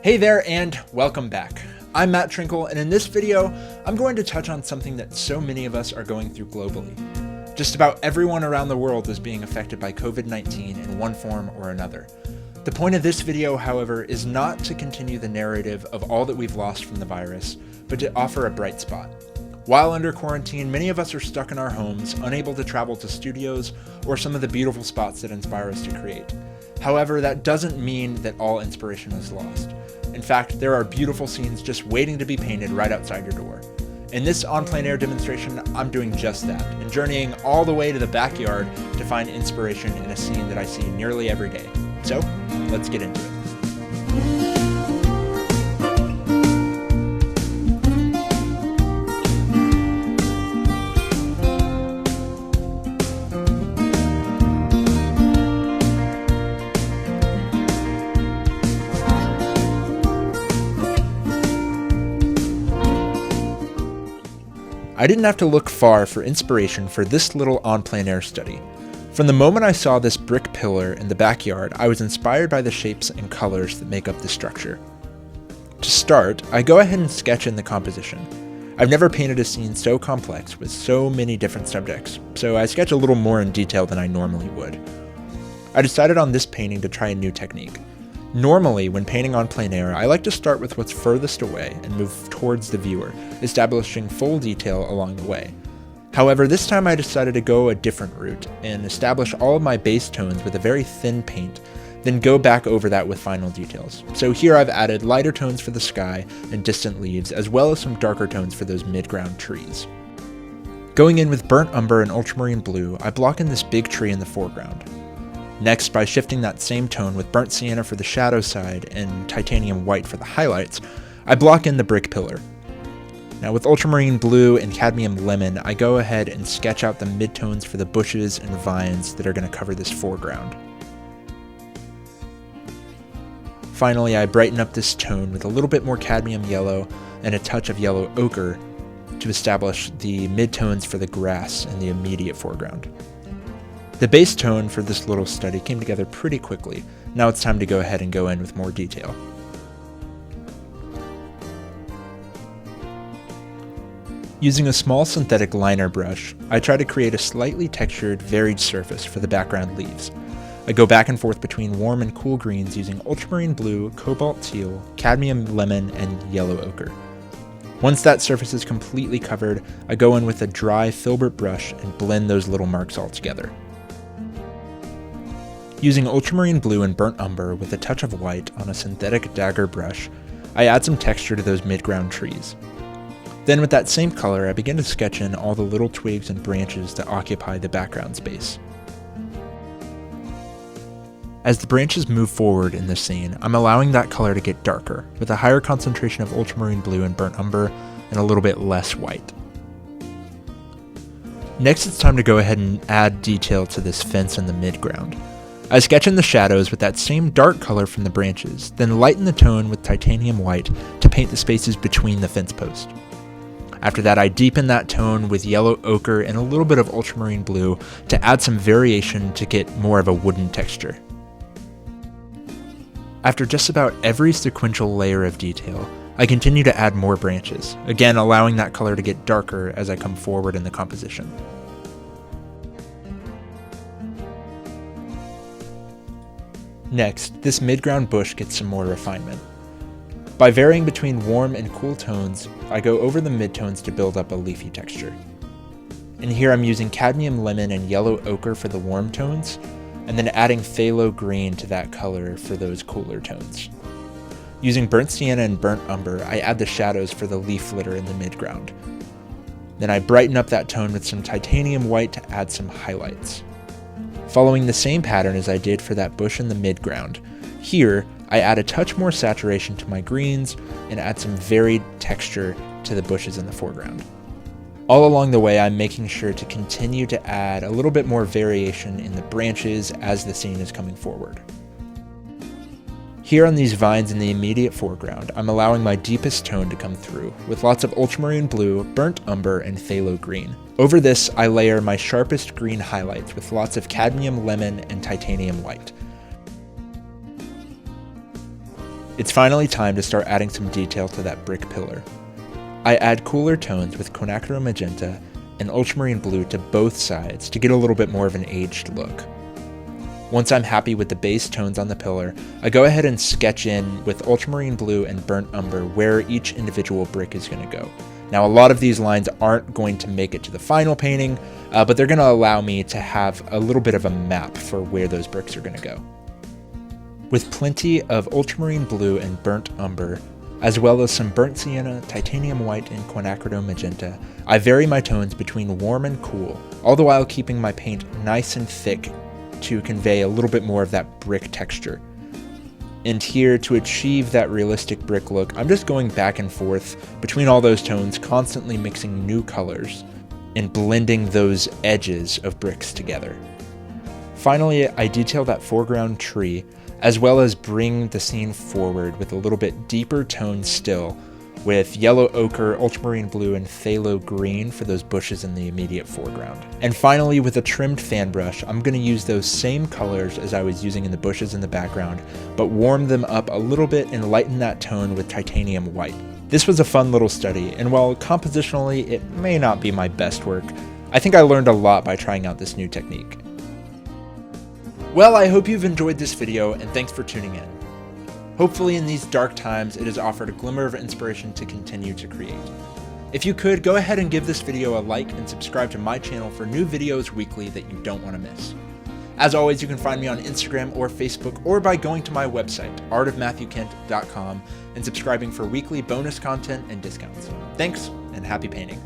Hey there and welcome back. I'm Matt Trinkle, and in this video, I'm going to touch on something that so many of us are going through globally. Just about everyone around the world is being affected by COVID-19 in one form or another. The point of this video, however, is not to continue the narrative of all that we've lost from the virus, but to offer a bright spot. While under quarantine, many of us are stuck in our homes, unable to travel to studios or some of the beautiful spots that inspire us to create. However, that doesn't mean that all inspiration is lost. In fact, there are beautiful scenes just waiting to be painted right outside your door. In this En Plein Air demonstration, I'm doing just that, and journeying all the way to the backyard to find inspiration in a scene that I see nearly every day. So, let's get into it. I didn't have to look far for inspiration for this little En Plein Air study. From the moment I saw this brick pillar in the backyard, I was inspired by the shapes and colors that make up the structure. To start, I go ahead and sketch in the composition. I've never painted a scene so complex with so many different subjects, so I sketch a little more in detail than I normally would. I decided on this painting to try a new technique. Normally, when painting En Plein Air, I like to start with what's furthest away and move towards the viewer, establishing full detail along the way. However, this time I decided to go a different route and establish all of my base tones with a very thin paint, then go back over that with final details. So here I've added lighter tones for the sky and distant leaves, as well as some darker tones for those mid-ground trees. Going in with burnt umber and ultramarine blue, I block in this big tree in the foreground. Next, by shifting that same tone with burnt sienna for the shadow side and titanium white for the highlights, I block in the brick pillar. Now with ultramarine blue and cadmium lemon, I go ahead and sketch out the midtones for the bushes and vines that are going to cover this foreground. Finally, I brighten up this tone with a little bit more cadmium yellow and a touch of yellow ochre to establish the midtones for the grass in the immediate foreground. The base tone for this little study came together pretty quickly. Now it's time to go ahead and go in with more detail. Using a small synthetic liner brush, I try to create a slightly textured, varied surface for the background leaves. I go back and forth between warm and cool greens using ultramarine blue, cobalt teal, cadmium lemon, and yellow ochre. Once that surface is completely covered, I go in with a dry filbert brush and blend those little marks all together. Using ultramarine blue and burnt umber with a touch of white on a synthetic dagger brush, I add some texture to those mid-ground trees. Then with that same color, I begin to sketch in all the little twigs and branches that occupy the background space. As the branches move forward in this scene, I'm allowing that color to get darker, with a higher concentration of ultramarine blue and burnt umber, and a little bit less white. Next, it's time to go ahead and add detail to this fence in the mid-ground. I sketch in the shadows with that same dark color from the branches, then lighten the tone with titanium white to paint the spaces between the fence posts. After that, I deepen that tone with yellow ochre and a little bit of ultramarine blue to add some variation to get more of a wooden texture. After just about every sequential layer of detail, I continue to add more branches, again allowing that color to get darker as I come forward in the composition. Next, this mid-ground bush gets some more refinement. By varying between warm and cool tones, I go over the midtones to build up a leafy texture. And here I'm using cadmium lemon and yellow ochre for the warm tones, and then adding phthalo green to that color for those cooler tones. Using burnt sienna and burnt umber, I add the shadows for the leaf litter in the midground. Then I brighten up that tone with some titanium white to add some highlights. Following the same pattern as I did for that bush in the midground, here I add a touch more saturation to my greens and add some varied texture to the bushes in the foreground. All along the way, I'm making sure to continue to add a little bit more variation in the branches as the scene is coming forward. Here on these vines in the immediate foreground, I'm allowing my deepest tone to come through, with lots of ultramarine blue, burnt umber, and phthalo green. Over this, I layer my sharpest green highlights with lots of cadmium lemon and titanium white. It's finally time to start adding some detail to that brick pillar. I add cooler tones with quinacridone magenta and ultramarine blue to both sides to get a little bit more of an aged look. Once I'm happy with the base tones on the pillar, I go ahead and sketch in with ultramarine blue and burnt umber where each individual brick is going to go. Now, a lot of these lines aren't going to make it to the final painting, but they're going to allow me to have a little bit of a map for where those bricks are going to go. With plenty of ultramarine blue and burnt umber, as well as some burnt sienna, titanium white, and quinacridone magenta, I vary my tones between warm and cool, all the while keeping my paint nice and thick to convey a little bit more of that brick texture. And here, to achieve that realistic brick look, I'm just going back and forth between all those tones, constantly mixing new colors and blending those edges of bricks together. Finally, I detail that foreground tree, as well as bring the scene forward with a little bit deeper tone still, with yellow ochre, ultramarine blue, and phthalo green for those bushes in the immediate foreground. And finally, with a trimmed fan brush, I'm going to use those same colors as I was using in the bushes in the background, but warm them up a little bit and lighten that tone with titanium white. This was a fun little study, and while compositionally it may not be my best work, I think I learned a lot by trying out this new technique. Well, I hope you've enjoyed this video, and thanks for tuning in. Hopefully in these dark times, it has offered a glimmer of inspiration to continue to create. If you could, go ahead and give this video a like and subscribe to my channel for new videos weekly that you don't want to miss. As always, you can find me on Instagram or Facebook, or by going to my website, artofmatthewkent.com, and subscribing for weekly bonus content and discounts. Thanks, and happy painting.